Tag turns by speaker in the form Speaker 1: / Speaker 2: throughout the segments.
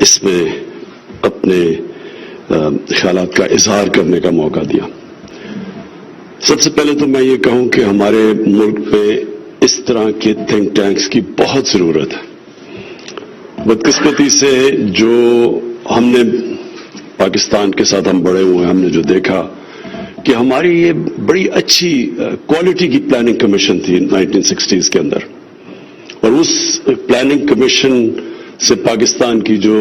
Speaker 1: اس میں اپنے خیالات کا اظہار کرنے کا موقع دیا۔ سب سے پہلے تو میں یہ کہوں کہ ہمارے ملک میں اس طرح کے تھنک ٹینکس کی بہت ضرورت ہے۔ بدقسمتی سے جو ہم نے پاکستان کے ساتھ ہم بڑے ہوئے ہیں، ہم نے جو دیکھا کہ ہماری یہ بڑی اچھی کوالٹی کی پلاننگ کمیشن تھی 1960s کے اندر، اور اس پلاننگ کمیشن سے پاکستان کی جو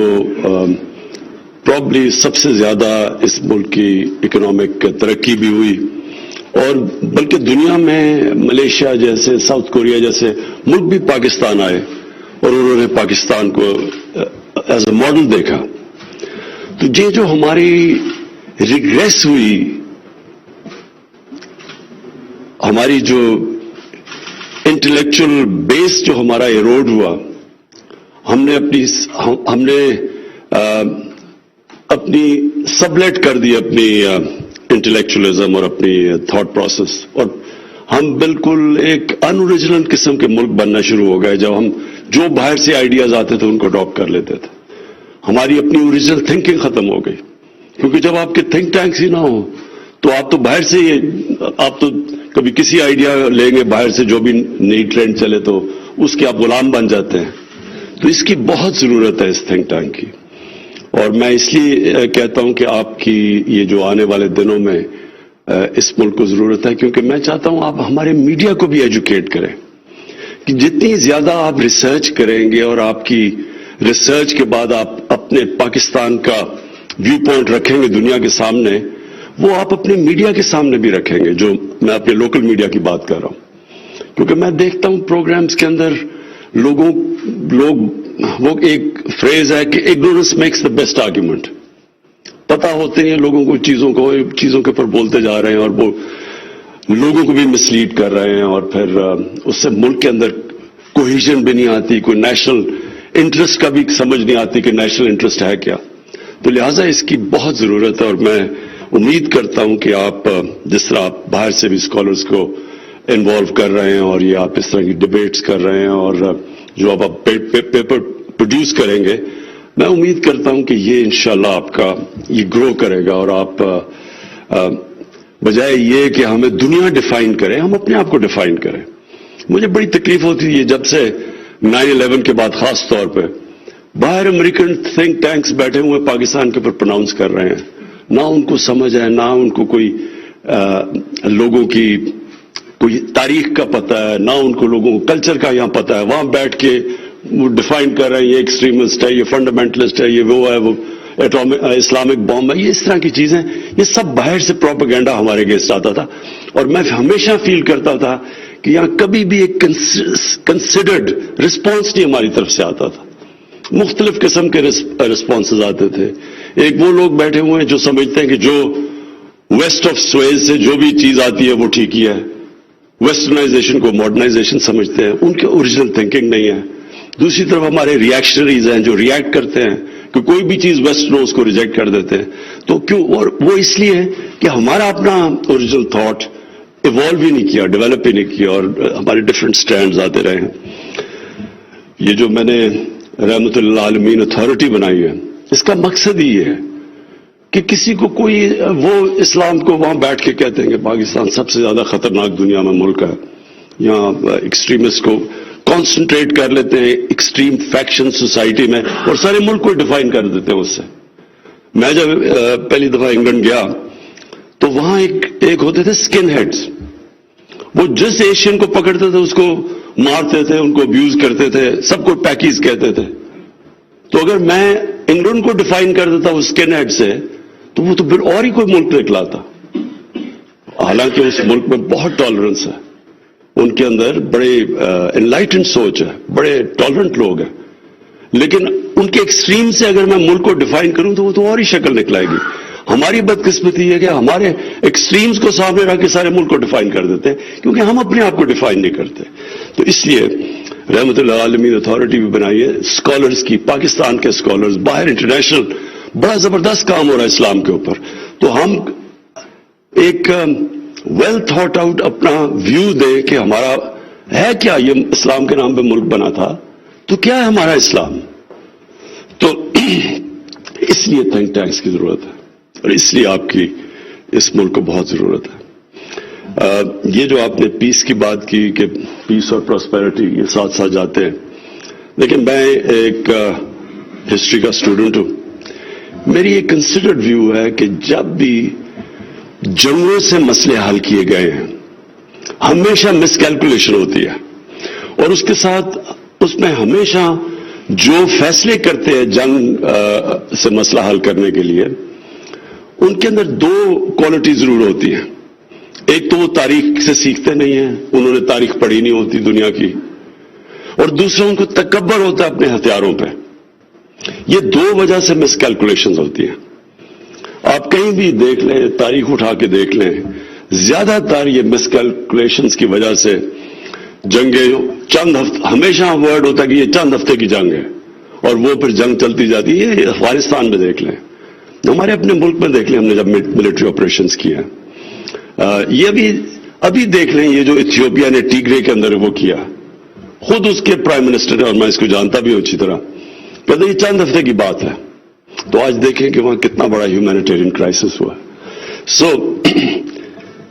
Speaker 1: پرابلی سب سے زیادہ اس ملک کی اکنامک ترقی بھی ہوئی، اور بلکہ دنیا میں ملیشیا جیسے، ساؤتھ کوریا جیسے ملک بھی پاکستان آئے اور انہوں نے پاکستان کو ایز اے ماڈل دیکھا۔ تو یہ جو ہماری ریگریس ہوئی، ہماری جو انٹلیکچوئل بیس جو ہمارا ایروڈ ہوا، ہم نے اپنی سبلیٹ کر دی اپنی انٹلیکچوئلزم اور اپنی تھاٹ پروسیس، اور ہم بالکل ایک ان اوریجنل قسم کے ملک بننا شروع ہو گئے۔ جب ہم جو باہر سے آئیڈیاز آتے تھے ان کو اڈاپٹ کر لیتے تھے، ہماری اپنی اوریجنل تھنکنگ ختم ہو گئی، کیونکہ جب آپ کے تھنک ٹینکس ہی نہ ہو تو آپ تو باہر سے آپ تو کبھی کسی آئیڈیا لیں گے باہر سے، جو بھی نئی ٹرینڈ چلے تو اس کے آپ غلام بن جاتے ہیں۔ تو اس کی بہت ضرورت ہے اس تھنک ٹینک کی، اور میں اس لیے کہتا ہوں کہ آپ کی یہ جو آنے والے دنوں میں اس ملک کو ضرورت ہے، کیونکہ میں چاہتا ہوں آپ ہمارے میڈیا کو بھی ایجوکیٹ کریں کہ جتنی زیادہ آپ ریسرچ کریں گے اور آپ کی ریسرچ کے بعد آپ اپنے پاکستان کا ویو پوائنٹ رکھیں گے دنیا کے سامنے، وہ آپ اپنے میڈیا کے سامنے بھی رکھیں گے، جو میں اپنے لوکل میڈیا کی بات کر رہا ہوں۔ کیونکہ میں دیکھتا ہوں پروگرامز کے اندر وہ ایک فریز ہے کہ ignorance makes the best argument, پتہ ہوتے ہیں لوگوں کو چیزوں کے اوپر بولتے جا رہے ہیں، اور وہ لوگوں کو بھی مسلیڈ کر رہے ہیں، اور پھر اس سے ملک کے اندر کوہیژن بھی نہیں آتی، کوئی نیشنل انٹرسٹ کا بھی سمجھ نہیں آتی کہ نیشنل انٹرسٹ ہے کیا۔ تو لہٰذا اس کی بہت ضرورت ہے، اور میں امید کرتا ہوں کہ آپ جس طرح آپ باہر سے بھی اسکالرس کو انوالو کر رہے ہیں، اور یہ آپ اس طرح کی ڈبیٹس کر رہے ہیں، اور جو آپ پیپر پروڈیوس کریں گے، میں امید کرتا ہوں کہ یہ انشاءاللہ آپ کا یہ گرو کرے گا، اور آپ بجائے یہ کہ ہمیں دنیا ڈیفائن کریں، ہم اپنے آپ کو ڈیفائن کریں۔ مجھے بڑی تکلیف ہوتی ہے جب سے 9/11 کے بعد خاص طور پہ باہر امریکن تھنک ٹینکس بیٹھے ہوئے پاکستان کے اوپر پروناؤنس کر رہے ہیں، نہ ان کو سمجھ ہے، نہ ان کو کوئی لوگوں کی کوئی تاریخ کا پتہ ہے، نہ ان کو لوگوں کو کلچر کا یہاں پتہ ہے، وہاں بیٹھ کے وہ ڈیفائن کر رہے ہیں یہ ایکسٹریمسٹ ہے، یہ فنڈامنٹلسٹ ہے، یہ وہ ہے، وہ اسلامک بام ہے، یہ اس طرح کی چیزیں، یہ سب باہر سے پروپیگنڈا ہمارے اگینسٹ آتا تھا، اور میں ہمیشہ فیل کرتا تھا کہ یہاں کبھی بھی ایک کنسیڈرڈ رسپانس نہیں ہماری طرف سے آتا تھا۔ مختلف قسم کے رسپانسز آتے تھے۔ ایک وہ لوگ بیٹھے ہوئے ہیں جو سمجھتے ہیں کہ جو ویسٹ آف سویز سے جو بھی چیز آتی ہے وہ ٹھیک ہی ہے، ویسٹرنائزیشن کو ماڈرنائزیشن سمجھتے ہیں، ان کے اوریجنل تھنکنگ نہیں ہے۔ دوسری طرف ہمارے ریئیکشنریز ہیں جو ریئیکٹ کرتے ہیں کہ کوئی بھی چیز ویسٹرن ہو اس کو ریجیکٹ کر دیتے ہیں۔ تو کیوں؟ اور وہ اس لیے ہے کہ ہمارا اپنا اوریجنل تھاٹ ایوالو ہی نہیں کیا، ڈیولپ ہی نہیں کیا، اور ہمارے ڈفرینٹ سٹینڈز آتے رہے ہیں۔ یہ جو میں نے رحمت اللہ عالمین اتھارٹی بنائی ہے، اس کا مقصد ہی یہ ہے کہ کسی کو کوئی وہ اسلام کو وہاں بیٹھ کے کہتے ہیں کہ پاکستان سب سے زیادہ خطرناک دنیا میں ملک ہے، یہاں ایکسٹریمسٹ کو کانسنٹریٹ کر لیتے ہیں ایکسٹریم فیکشن سوسائٹی میں، اور سارے ملک کو ڈیفائن کر دیتے ہیں اس سے۔ میں جب پہلی دفعہ انگلینڈ گیا تو وہاں ایک ہوتے تھے سکن ہیڈز، وہ جس ایشین کو پکڑتے تھے اس کو مارتے تھے، ان کو ابیوز کرتے تھے، سب کو پیکیز کہتے تھے۔ تو اگر میں انگلینڈ کو ڈیفائن کر دیتا ہوں سکن ہیڈ سے تو وہ تو پھر اور ہی کوئی ملک نکلا تھا۔ حالانکہ اس ملک میں بہت ٹالرنس ہے، ان کے اندر بڑے انلائٹنڈ سوچ ہے، بڑے ٹالرنٹ لوگ ہیں، لیکن ان کے ایکسٹریم سے اگر میں ملک کو ڈیفائن کروں تو وہ تو اور ہی شکل نکلائے گی۔ ہماری بدقسمتی ہے کہ ہمارے ایکسٹریمز کو سامنے رکھ کے سارے ملک کو ڈیفائن کر دیتے ہیں، کیونکہ ہم اپنے آپ کو ڈیفائن نہیں کرتے۔ تو اس لیے رحمت اللہ عالمین اتھارٹی بھی بنائی ہے اسکالرز کی، پاکستان کے اسکالرز، باہر انٹرنیشنل بڑا زبردست کام ہو رہا ہے اسلام کے اوپر۔ تو ہم ایک ویل تھاٹ آؤٹ اپنا ویو دیں کہ ہمارا ہے کیا، یہ اسلام کے نام پہ ملک بنا تھا تو کیا ہے ہمارا اسلام۔ تو اس لیے تھنک ٹینکس کی ضرورت ہے اور اس لیے آپ کی اس ملک کو بہت ضرورت ہے. یہ جو آپ نے پیس کی بات کی کہ پیس اور پراسپیرٹی یہ ساتھ ساتھ جاتے ہیں، لیکن میں ایک ہسٹری کا اسٹوڈنٹ ہوں. میری ایک کنسیڈرڈ ویو ہے کہ جب بھی جنگوں سے مسئلے حل کیے گئے ہیں ہمیشہ مس کیلکولیشن ہوتی ہے، اور اس کے ساتھ اس میں ہمیشہ جو فیصلے کرتے ہیں جنگ سے مسئلہ حل کرنے کے لیے ان کے اندر دو کوالٹی ضرور ہوتی ہیں. ایک تو وہ تاریخ سے سیکھتے نہیں ہیں، انہوں نے تاریخ پڑھی نہیں ہوتی دنیا کی، اور دوسرا ان کو تکبر ہوتا ہے اپنے ہتھیاروں پہ. یہ دو وجہ سے مس کیلکولیشنز ہوتی ہیں. آپ کہیں بھی دیکھ لیں، تاریخ اٹھا کے دیکھ لیں، زیادہ تر یہ مس کیلکولیشنز کی وجہ سے جنگیں چند ہفتے، ہمیشہ ورڈ ہوتا ہے کہ یہ چند ہفتے کی جنگ ہے اور وہ پھر جنگ چلتی جاتی ہے. یہ افغانستان میں دیکھ لیں، ہمارے اپنے ملک میں دیکھ لیں، ہم نے جب ملٹری آپریشنز کیا، یہ ابھی دیکھ لیں یہ جو ایتھیوپیا نے ٹیگرے کے اندر وہ کیا، خود اس کے پرائم منسٹر اور میں اس کو جانتا بھی ہوں اچھی طرح، کہتے یہ چند ہفتے کی بات ہے. تو آج دیکھیں کہ وہاں کتنا بڑا ہیومینیٹیرین کرائسس ہوا. سو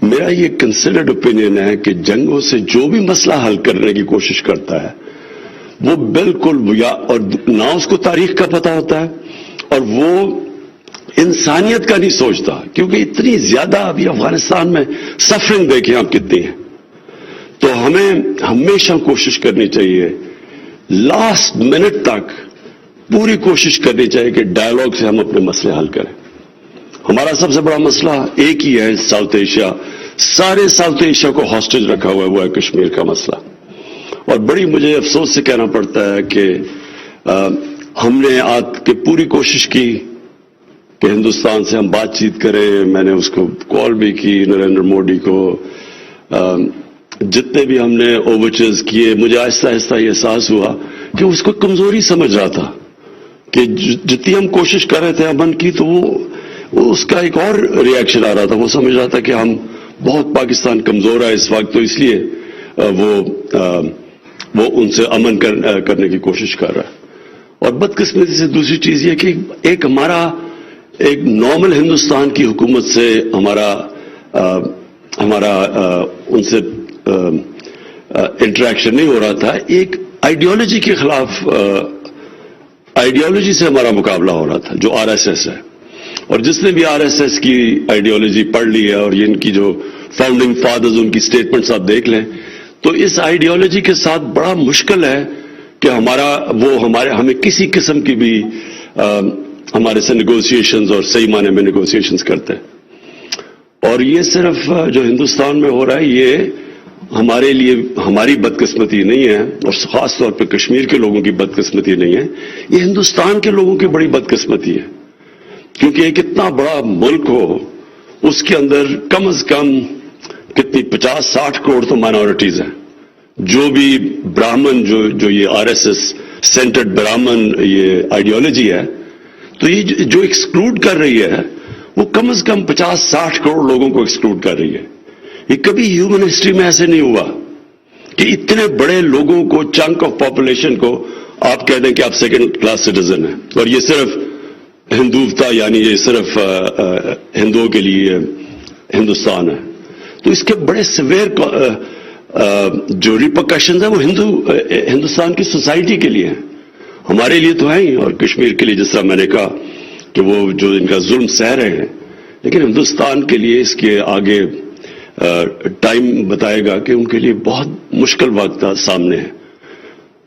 Speaker 1: میرا یہ کنسیڈرڈ اوپینین ہے کہ جنگوں سے جو بھی مسئلہ حل کرنے کی کوشش کرتا ہے وہ بالکل اور نہ اس کو تاریخ کا پتہ ہوتا ہے اور وہ انسانیت کا نہیں سوچتا، کیونکہ اتنی زیادہ ابھی افغانستان میں سفرنگ دیکھیں آپ کتنی ہے. تو ہمیں ہمیشہ کوشش کرنی چاہیے، لاسٹ منٹ تک پوری کوشش کرنی چاہیے کہ ڈائیلاگ سے ہم اپنے مسئلے حل کریں. ہمارا سب سے بڑا مسئلہ ایک ہی ہے ساؤتھ ایشیا، سارے ساؤتھ ایشیا کو ہاسٹیج رکھا ہوا ہے، وہ ہے کشمیر کا مسئلہ. اور بڑی مجھے افسوس سے کہنا پڑتا ہے کہ ہم نے آج کے پوری کوشش کی کہ ہندوستان سے ہم بات چیت کریں. میں نے اس کو کال بھی کی نریندر مودی کو، جتنے بھی ہم نے اوورچرز کیے، مجھے آہستہ آہستہ یہ احساس ہوا کہ اس کو کمزوری سمجھ رہا تھا کہ جتنی ہم کوشش کر رہے تھے امن کی، تو وہ اس کا ایک اور ریئیکشن آ رہا تھا. وہ سمجھ رہا تھا کہ ہم بہت پاکستان کمزور ہے اس وقت، تو اس لیے وہ ان سے امن کرنے کی کوشش کر رہا ہے. اور بدقسمتی سے دوسری چیز یہ کہ ایک ہمارا ایک نارمل ہندوستان کی حکومت سے ہمارا ان سے انٹریکشن نہیں ہو رہا تھا. ایک آئیڈیالوجی کے خلاف آئیڈیالوجی سے ہمارا مقابلہ ہو رہا تھا جو آر ایس ایس ہے. اور جس نے بھی آر ایس ایس کی آئیڈیالوجی پڑھ لی ہے اور یہ ان کی جو فاؤنڈنگ فادرز ان کی سٹیٹمنٹس آپ دیکھ لیں، تو اس آئیڈیالوجی کے ساتھ بڑا مشکل ہے کہ ہمیں کسی قسم کی بھی ہمارے سے نیگوسیشنز اور صحیح معنی میں نیگوسیشنز کرتے ہیں. اور یہ صرف جو ہندوستان میں ہو رہا ہے یہ ہمارے لیے ہماری بدقسمتی نہیں ہے، اور خاص طور پہ کشمیر کے لوگوں کی بدقسمتی نہیں ہے، یہ ہندوستان کے لوگوں کی بڑی بدقسمتی ہے. کیونکہ ایک اتنا بڑا ملک ہو، اس کے اندر کم از کم کتنی 50-60 کروڑ تو مائنورٹیز ہیں. جو بھی براہمن جو یہ R S S centred Brahmin یہ آئیڈیالوجی ہے، تو یہ جو ایکسکلوڈ کر رہی ہے وہ کم از کم 50-60 کروڑ لوگوں کو ایکسکلوڈ کر رہی ہے. یہ کبھی ہیومن ہسٹری میں ایسے نہیں ہوا کہ اتنے بڑے لوگوں کو، چنک آف پاپولیشن کو آپ کہہ دیں کہ آپ سیکنڈ کلاس سٹیزن ہیں. اور یہ صرف ہندوتا، یعنی یہ صرف ہندوؤں کے لیے ہندوستان ہے. تو اس کے بڑے سویر جو ریپرکشنز ہیں وہ ہندوستان کی سوسائٹی کے لیے ہیں، ہمارے لیے تو ہیں ہی، اور کشمیر کے لیے جس طرح میں نے کہا کہ وہ جو ان کا ظلم سہ رہے ہیں، لیکن ہندوستان کے لیے اس کے آگے ٹائم بتائے گا کہ ان کے لیے بہت مشکل وقت سامنے ہے.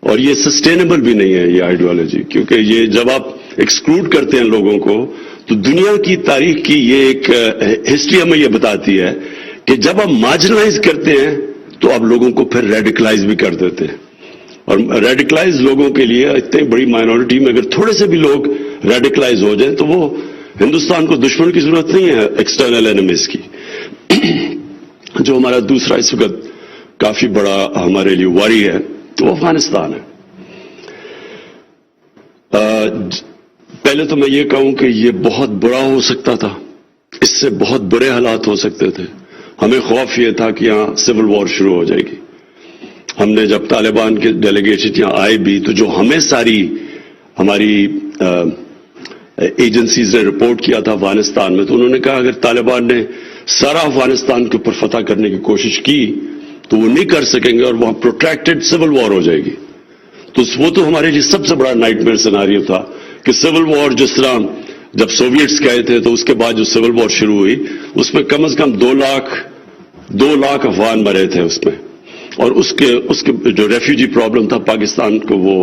Speaker 1: اور یہ سسٹینیبل بھی نہیں ہے یہ آئیڈیالوجی، کیونکہ یہ جب آپ ایکسکلوڈ کرتے ہیں لوگوں کو، تو دنیا کی تاریخ کی یہ ایک ہسٹری ہمیں یہ بتاتی ہے کہ جب آپ مارجنلائز کرتے ہیں تو آپ لوگوں کو پھر ریڈیکلائز بھی کر دیتے ہیں. اور ریڈیکلائز لوگوں کے لیے اتنی بڑی مائنورٹی میں اگر تھوڑے سے بھی لوگ ریڈیکلائز ہو جائیں تو وہ ہندوستان کو دشمن کی ضرورت نہیں ہے ایکسٹرنل اینیمیز کی. جو ہمارا دوسرا اس وقت کافی بڑا ہمارے لیے واری ہے وہ افغانستان ہے. پہلے تو میں یہ کہوں کہ یہ بہت برا ہو سکتا تھا، اس سے بہت برے حالات ہو سکتے تھے. ہمیں خوف یہ تھا کہ یہاں سول وار شروع ہو جائے گی. ہم نے جب طالبان کے ڈیلیگیشن یہاں آئے بھی تو جو ہمیں ساری ہماری ایجنسیز نے رپورٹ کیا تھا افغانستان میں، تو انہوں نے کہا اگر طالبان نے سارا افغانستان کے اوپر فتح کرنے کی کوشش کی تو وہ نہیں کر سکیں گے اور وہاں پروٹریکٹڈ سول وار ہو جائے گی. تو وہ تو ہمارے لیے سب سے بڑا نائٹ میئر سیناریو تھا کہ سول وار جس طرح جب سوویٹس گئے تھے تو اس کے بعد جو سول وار شروع ہوئی اس میں کم از کم 2 لاکھ افغان مرے تھے اس میں، اور اس کے جو ریفیوجی پرابلم تھا پاکستان کو وہ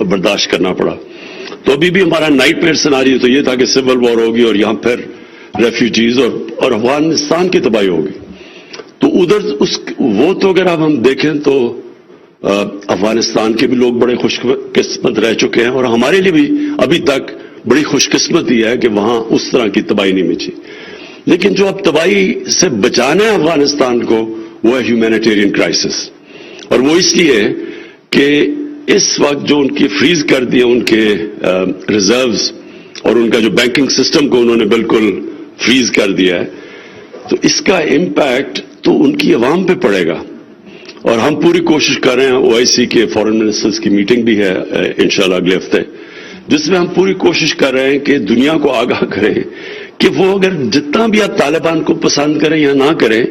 Speaker 1: برداشت کرنا پڑا. تو ابھی بھی ہمارا نائٹ میئر سیناریو تو یہ تھا کہ سول وار ہوگی اور یہاں پھر ریفیوجیز اور افغانستان کی تباہی ہوگی. تو ادھر وہ تو اگر اب ہم دیکھیں تو افغانستان کے بھی لوگ بڑے خوش قسمت رہ چکے ہیں، اور ہمارے لیے بھی ابھی تک بڑی خوش قسمتی ہے کہ وہاں اس طرح کی تباہی نہیں مچی. لیکن جو اب تباہی سے بچانا ہے افغانستان کو وہ ہے ہیومینیٹیرین کرائسس، اور وہ اس لیے کہ اس وقت جو ان کی فریز کر دیا ان کے ریزروز اور ان کا جو بینکنگ سسٹم کو انہوں نے بالکل فریز کر دیا ہے، تو اس کا امپیکٹ تو ان کی عوام پہ پڑے گا. اور ہم پوری کوشش کر رہے ہیں، OIC کے فارن منسٹرز کی میٹنگ بھی ہے انشاءاللہ اگلے ہفتے، جس میں ہم پوری کوشش کر رہے ہیں کہ دنیا کو آگاہ کریں کہ وہ اگر جتنا بھی آپ طالبان کو پسند کریں یا نہ کریں،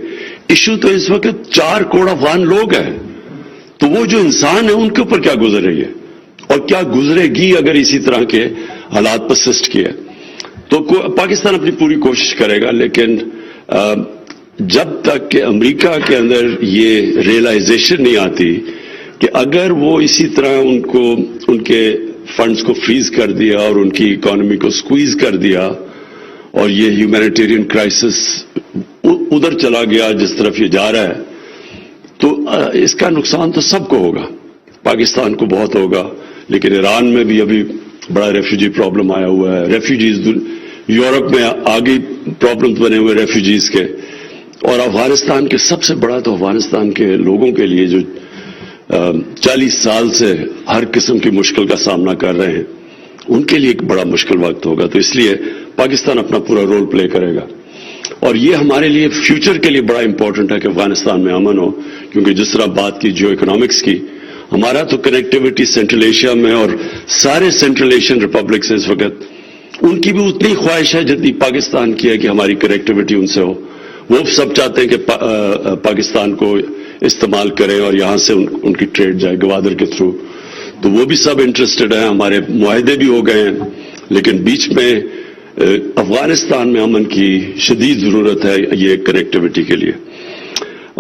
Speaker 1: ایشو تو اس وقت 4 کروڑ افغان لوگ ہیں. تو وہ جو انسان ہیں ان کے اوپر کیا گزر رہی ہے اور کیا گزرے گی اگر اسی طرح کے حالات پرسسٹ کیے. تو پاکستان اپنی پوری کوشش کرے گا، لیکن جب تک کہ امریکہ کے اندر یہ ریئلائزیشن نہیں آتی کہ اگر وہ اسی طرح ان کے فنڈز کو فریز کر دیا اور ان کی اکانومی کو سکویز کر دیا اور یہ ہیومینیٹیرین کرائسس ادھر چلا گیا جس طرف یہ جا رہا ہے، تو اس کا نقصان تو سب کو ہوگا. پاکستان کو بہت ہوگا، لیکن ایران میں بھی ابھی بڑا ریفیوجی پرابلم آیا ہوا ہے. ریفیوجیز یورپ میں آگے پرابلمز بنے ہوئے ریفیوجیز کے، اور افغانستان کے سب سے بڑا تو افغانستان کے لوگوں کے لیے جو 40 سال سے ہر قسم کی مشکل کا سامنا کر رہے ہیں، ان کے لیے ایک بڑا مشکل وقت ہوگا. تو اس لیے پاکستان اپنا پورا رول پلے کرے گا، اور یہ ہمارے لیے فیوچر کے لیے بڑا امپورٹنٹ ہے کہ افغانستان میں امن ہو. کیونکہ جس طرح بات کی جیو اکنامکس کی، ہمارا تو کنیکٹیوٹی سینٹرل ایشیا میں اور سارے سینٹرل ایشین ریپبلک سے اس وقت ان کی بھی اتنی خواہش ہے جتنی پاکستان کی ہے کہ ہماری کنیکٹیوٹی ان سے ہو. وہ سب چاہتے ہیں کہ پاکستان کو استعمال کریں اور یہاں سے ان کی ٹریڈ جائے گوادر کے تھرو. تو وہ بھی سب انٹرسٹڈ ہیں، ہمارے معاہدے بھی ہو گئے ہیں، لیکن بیچ میں افغانستان میں امن کی شدید ضرورت ہے یہ کنیکٹیوٹی کے لیے.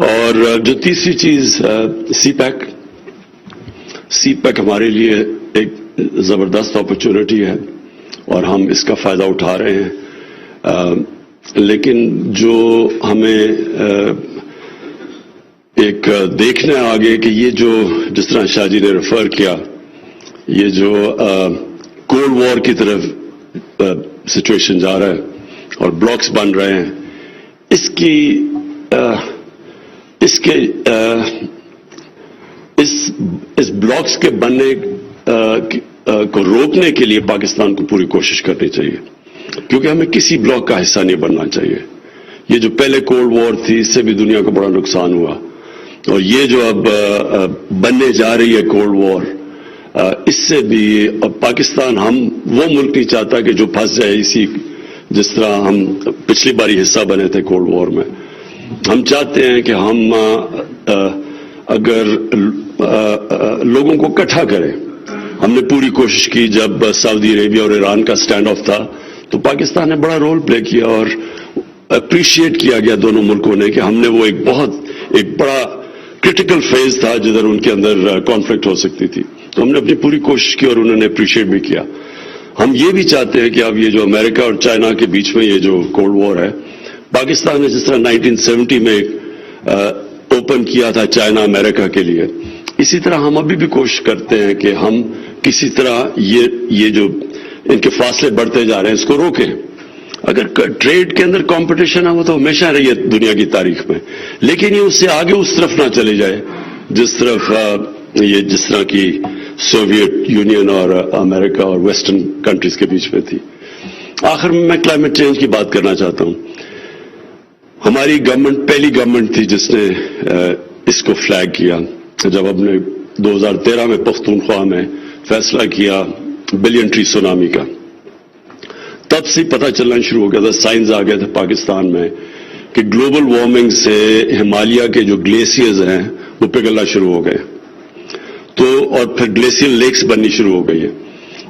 Speaker 1: اور جو تیسری چیز سی پیک ہمارے لیے ایک زبردست اپرچونٹی ہے اور ہم اس کا فائدہ اٹھا رہے ہیں. لیکن جو ہمیں ایک دیکھنا ہے آگے کہ یہ جو جس طرح شاہ جی نے ریفر کیا، یہ جو کولڈ وار کی طرف سچویشن جا رہا ہے اور بلاکس بن رہے ہیں، اس بلاکس کے بننے کو روکنے کے لیے پاکستان کو پوری کوشش کرنی چاہیے، کیونکہ ہمیں کسی بلاک کا حصہ نہیں بننا چاہیے. یہ جو پہلے کولڈ وار تھی اس سے بھی دنیا کو بڑا نقصان ہوا، اور یہ جو اب بننے جا رہی ہے کولڈ وار، اس سے بھی پاکستان ہم وہ ملک نہیں چاہتا کہ جو پھنس جائے اسی، جس طرح ہم پچھلی باری حصہ بنے تھے کولڈ وار میں. ہم چاہتے ہیں کہ ہم اگر لوگوں کو اکٹھا کریں. ہم نے پوری کوشش کی جب سعودی عربیہ اور ایران کا سٹینڈ آف تھا تو پاکستان نے بڑا رول پلے کیا اور اپریشیٹ کیا گیا دونوں ملکوں نے کہ ہم نے وہ ایک بڑا کرٹیکل فیز تھا جدھر ان کے اندر کانفلکٹ ہو سکتی تھی. تو ہم نے اپنی پوری کوشش کی اور انہوں نے اپریشیٹ بھی کیا. ہم یہ بھی چاہتے ہیں کہ اب یہ جو امریکہ اور چائنا کے بیچ میں یہ جو کولڈ وار ہے، پاکستان نے جس طرح 1970 میں اوپن کیا تھا چائنا امریکہ کے لیے، اسی طرح ہم ابھی بھی کوشش کرتے ہیں کہ ہم کسی طرح یہ جو ان کے فاصلے بڑھتے جا رہے ہیں اس کو روکیں. اگر ٹریڈ کے اندر کمپٹیشن ہے وہ تو ہمیشہ رہی ہے دنیا کی تاریخ میں، لیکن یہ اس سے آگے اس طرف نہ چلے جائے جس طرح کی سوویت یونین اور امریکہ اور ویسٹرن کنٹریز کے بیچ میں تھی. آخر میں کلائمیٹ چینج کی بات کرنا چاہتا ہوں. ہماری گورنمنٹ پہلی گورنمنٹ تھی جس نے اس کو فلیگ کیا جب ہم نے 2013 میں پختونخوا میں فیصلہ کیا بلین ٹری سونامی کا. تب سے پتہ چلنا شروع ہو گیا تھا، سائنس آ گیا تھا پاکستان میں کہ گلوبل وارمنگ سے ہمالیہ کے جو گلیشیئرز ہیں وہ پگھلنا شروع ہو گئے، تو اور پھر گلیشیئر لیکس بننی شروع ہو گئی ہے.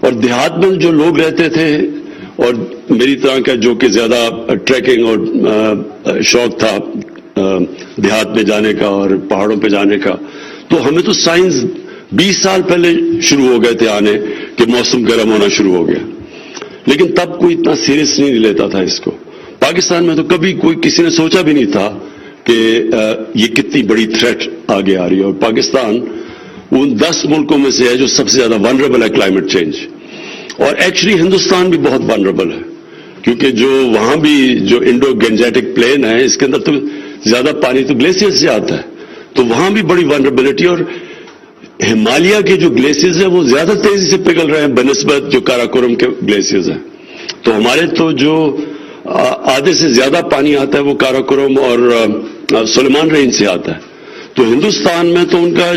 Speaker 1: اور دیہات میں جو لوگ رہتے تھے اور میری طرح کا جو کہ زیادہ ٹریکنگ اور شوق تھا دیہات میں جانے کا اور پہاڑوں پہ جانے کا، تو ہمیں تو سائنس 20 سال پہلے شروع ہو گئے تھے آنے کہ موسم گرم ہونا شروع ہو گیا، لیکن تب کوئی اتنا سیریس نہیں لیتا تھا اس کو. پاکستان میں تو کبھی کوئی کسی نے سوچا بھی نہیں تھا کہ یہ کتنی بڑی تھریٹ آگے آ رہی ہے. اور پاکستان ان 10 ملکوں میں سے ہے جو سب سے زیادہ ونربل ہے کلائمیٹ چینج. اور ایکچولی ہندوستان بھی بہت ونربل ہے، کیونکہ جو وہاں بھی جو انڈو گینجیٹک پلین ہے اس کے اندر تو زیادہ پانی تو گلیشیئر سے آتا ہے، تو وہاں بھی بڑی ونربلٹی. اور ہمالیہ کے جو گلیشیئرز ہیں وہ زیادہ تیزی سے پگھل رہے ہیں بنسبت جو کاراکورم کے گلیشیئرز ہیں. تو ہمارے تو جو آدھے سے زیادہ پانی آتا ہے وہ کاراکورم اور سلیمان رینج سے آتا ہے. تو ہندوستان میں تو ان کا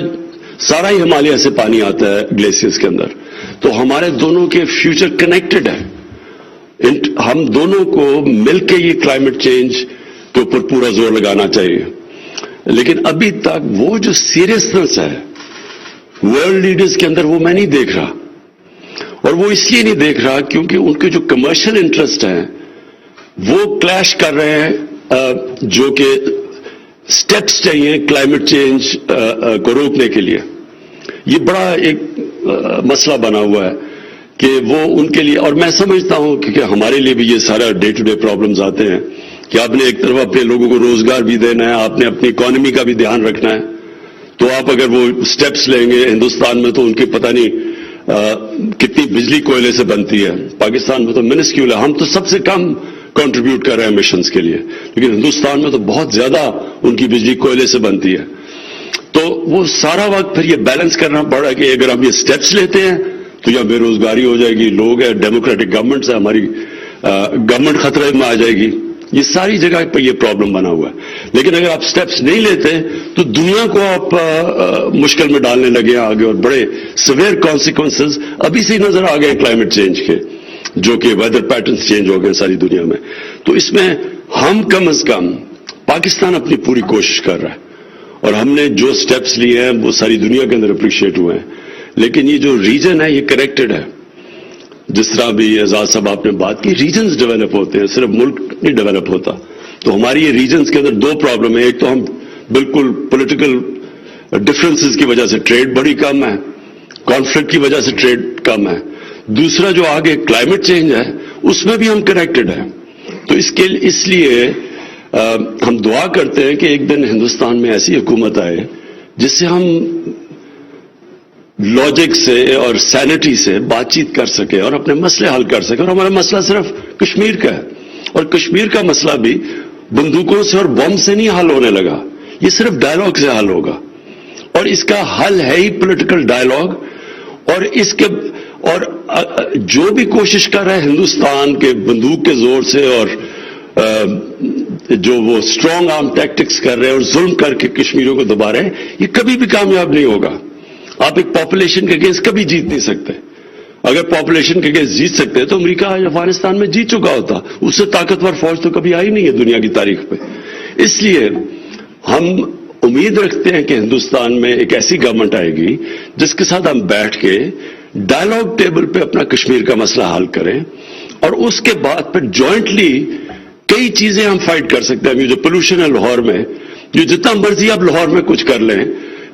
Speaker 1: سارا ہی ہمالیہ سے پانی آتا ہے گلیشیئرز کے اندر. تو ہمارے دونوں کے فیوچر کنیکٹڈ ہے. ہم دونوں کو مل کے یہ کلائمیٹ چینج کے اوپر پورا زور لگانا چاہیے. لیکن ابھی تک وہ جو سیریسنس ہے ورلڈ لیڈرز کے اندر وہ میں نہیں دیکھ رہا. اور وہ اس لیے نہیں دیکھ رہا کیونکہ ان کے جو کمرشل انٹرسٹ ہیں وہ کلیش کر رہے ہیں جو کہ سٹیپس چاہیے کلائمیٹ چینج کو روکنے کے لیے. یہ بڑا ایک مسئلہ بنا ہوا ہے کہ وہ ان کے لیے، اور میں سمجھتا ہوں کہ ہمارے لیے بھی یہ سارا ڈے ٹو ڈے پرابلمز آتے ہیں کہ آپ نے ایک طرف اپنے لوگوں کو روزگار بھی دینا ہے، آپ نے اپنی اکانومی کا بھی دھیان رکھنا ہے. تو آپ اگر وہ سٹیپس لیں گے ہندوستان میں تو ان کی پتہ نہیں کتنی بجلی کوئلے سے بنتی ہے. پاکستان میں تو منسکیول ہے، ہم تو سب سے کم کنٹریبیوٹ کر رہے ہیں ایمیشنز کے لیے، لیکن ہندوستان میں تو بہت زیادہ ان کی بجلی کوئلے سے بنتی ہے. تو وہ سارا وقت پھر یہ بیلنس کرنا پڑ رہا ہے کہ اگر ہم یہ سٹیپس لیتے ہیں تو یا بے روزگاری ہو جائے گی، لوگ ہیں ڈیموکریٹک گورنمنٹ سے ہماری گورنمنٹ خطرے میں آ جائے گی. یہ ساری جگہ پہ یہ پرابلم بنا ہوا ہے. لیکن اگر آپ سٹیپس نہیں لیتے تو دنیا کو آپ مشکل میں ڈالنے لگے آگے، اور بڑے سیویئر کانسیکوینسز ابھی سے نظر آ گئے کلائمیٹ چینج کے، جو کہ ویدر پیٹرنز چینج ہو گئے ساری دنیا میں. تو اس میں ہم کم از کم پاکستان اپنی پوری کوشش کر رہا ہے، اور ہم نے جو سٹیپس لیے ہیں وہ ساری دنیا کے اندر اپریشیٹ ہوئے ہیں. لیکن یہ جو ریجن ہے یہ کریکٹڈ ہے. جس طرح بھی اعزاز صاحب آپ نے بات کی، ریجنز ڈیولپ ہوتے ہیں، صرف ملک نہیں ڈیولپ ہوتا. تو ہماری یہ ریجنز کے اندر 2 پرابلم ہیں. ایک تو ہم بالکل پولیٹیکل ڈفرینسز کی وجہ سے ٹریڈ بڑی کم ہے، کانفلکٹ کی وجہ سے ٹریڈ کم ہے. دوسرا جو آگے کلائمیٹ چینج ہے اس میں بھی ہم کنیکٹڈ ہیں. تو اس لیے ہم دعا کرتے ہیں کہ ایک دن ہندوستان میں ایسی حکومت آئے جس سے ہم لاجک سے اور سینٹی سے بات چیت کر سکے اور اپنے مسئلے حل کر سکے. اور ہمارا مسئلہ صرف کشمیر کا ہے، اور کشمیر کا مسئلہ بھی بندوقوں سے اور بم سے نہیں حل ہونے لگا، یہ صرف ڈائلاگ سے حل ہوگا. اور اس کا حل ہے ہی پولیٹیکل ڈائلاگ. اور اس کے اور جو بھی کوشش کر رہا ہے ہندوستان کے بندوق کے زور سے اور جو وہ اسٹرانگ آرم ٹیکٹکس کر رہے ہیں اور ظلم کر کے کشمیریوں کو دبا رہے ہیں، یہ کبھی بھی کامیاب نہیں ہوگا. آپ ایک پاپولیشن کے اگینسٹ کبھی جیت نہیں سکتے. اگر پاپولیشن کے اگینسٹ جیت سکتے تو امریکہ افغانستان میں جیت چکا ہوتا. اس سے طاقتور فوج تو کبھی آئی نہیں ہے دنیا کی تاریخ پہ. اس لیے ہم امید رکھتے ہیں کہ ہندوستان میں ایک ایسی گورنمنٹ آئے گی جس کے ساتھ ہم بیٹھ کے ڈائلاگ ٹیبل پہ اپنا کشمیر کا مسئلہ حل کریں، اور اس کے بعد پھر جوائنٹلی کئی چیزیں ہم فائٹ کر سکتے ہیں. جو پولوشن ہے لاہور میں، جو جتنا مرضی آپ لاہور میں کچھ کر لیں،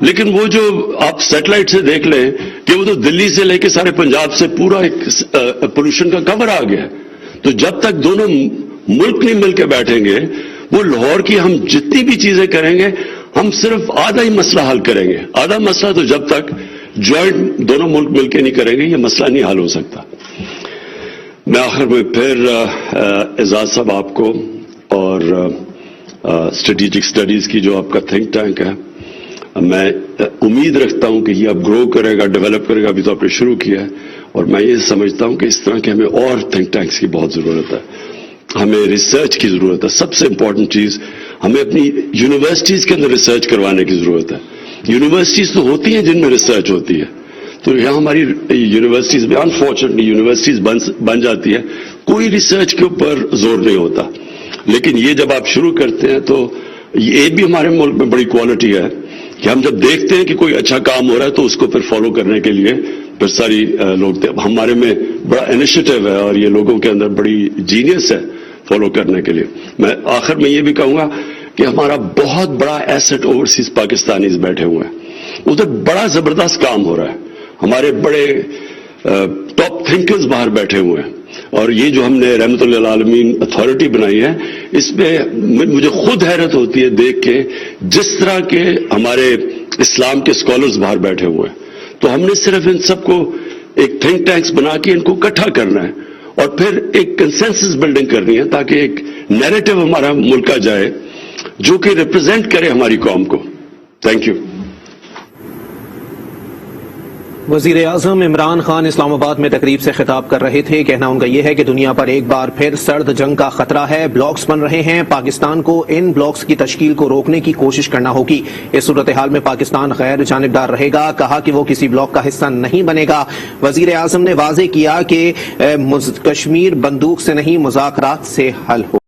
Speaker 1: لیکن وہ جو آپ سیٹلائٹ سے دیکھ لیں کہ وہ تو دلی سے لے کے سارے پنجاب سے پورا ایک پولوشن کا کور آ گیا. تو جب تک دونوں ملک نہیں مل کے بیٹھیں گے، وہ لاہور کی ہم جتنی بھی چیزیں کریں گے ہم صرف آدھا ہی مسئلہ حل کریں گے. آدھا مسئلہ تو جب تک جوائنٹ دونوں ملک مل کے نہیں کریں گے یہ مسئلہ نہیں حل ہو سکتا. میں آخر میں پھر اعزاز صاحب آپ کو اور اسٹریٹجک اسٹڈیز کی جو آپ کا تھنک ٹینک ہے، میں امید رکھتا ہوں کہ یہ اب گرو کرے گا، ڈیولپ کرے گا. ابھی تو آپ نے شروع کیا ہے، اور میں یہ سمجھتا ہوں کہ اس طرح کے ہمیں اور تھنک ٹینکس کی بہت ضرورت ہے. ہمیں ریسرچ کی ضرورت ہے. سب سے امپورٹنٹ چیز، ہمیں اپنی یونیورسٹیز کے اندر ریسرچ کروانے کی ضرورت ہے. یونیورسٹیز تو ہوتی ہیں جن میں ریسرچ ہوتی ہے، تو یہاں ہماری یونیورسٹیز میں انفارچونیٹلی یونیورسٹیز بن جاتی ہے، کوئی ریسرچ کے اوپر زور نہیں ہوتا. لیکن یہ جب آپ شروع کرتے ہیں تو یہ بھی ہمارے ملک میں بڑی کوالٹی ہے کہ ہم جب دیکھتے ہیں کہ کوئی اچھا کام ہو رہا ہے تو اس کو پھر فالو کرنے کے لیے پھر ساری لوگ ہمارے میں بڑا انیشیٹو ہے اور یہ لوگوں کے اندر بڑی جینیس ہے فالو کرنے کے لیے. میں آخر میں یہ بھی کہوں گا کہ ہمارا بہت بڑا ایسٹ اوورسیز پاکستانیز بیٹھے ہوئے ہیں, ادھر بڑا زبردست کام ہو رہا ہے, ہمارے بڑے ٹاپ تھنکرز باہر بیٹھے ہوئے ہیں. اور یہ جو ہم نے رحمت اللہ عالمین اتھارٹی بنائی ہے, اس میں مجھے خود حیرت ہوتی ہے دیکھ کے جس طرح کے ہمارے اسلام کے اسکالرز باہر بیٹھے ہوئے ہیں. تو ہم نے صرف ان سب کو ایک تھنک ٹینکس بنا کے ان کو اکٹھا کرنا ہے اور پھر ایک کنسنسس بلڈنگ کرنی ہے تاکہ ایک نیریٹو ہمارا ملک کا جائے جو کہ ریپرزینٹ کرے ہماری قوم کو. Thank you.
Speaker 2: وزیر اعظم عمران خان اسلام آباد میں تقریب سے خطاب کر رہے تھے. کہنا ان کا یہ ہے کہ دنیا پر ایک بار پھر سرد جنگ کا خطرہ ہے, بلاکس بن رہے ہیں, پاکستان کو ان بلاکس کی تشکیل کو روکنے کی کوشش کرنا ہوگی. اس صورتحال میں پاکستان غیر جانبدار رہے گا. کہا کہ وہ کسی بلاک کا حصہ نہیں بنے گا. وزیر اعظم نے واضح کیا کہ کشمیر بندوق سے نہیں مذاکرات سے حل ہو.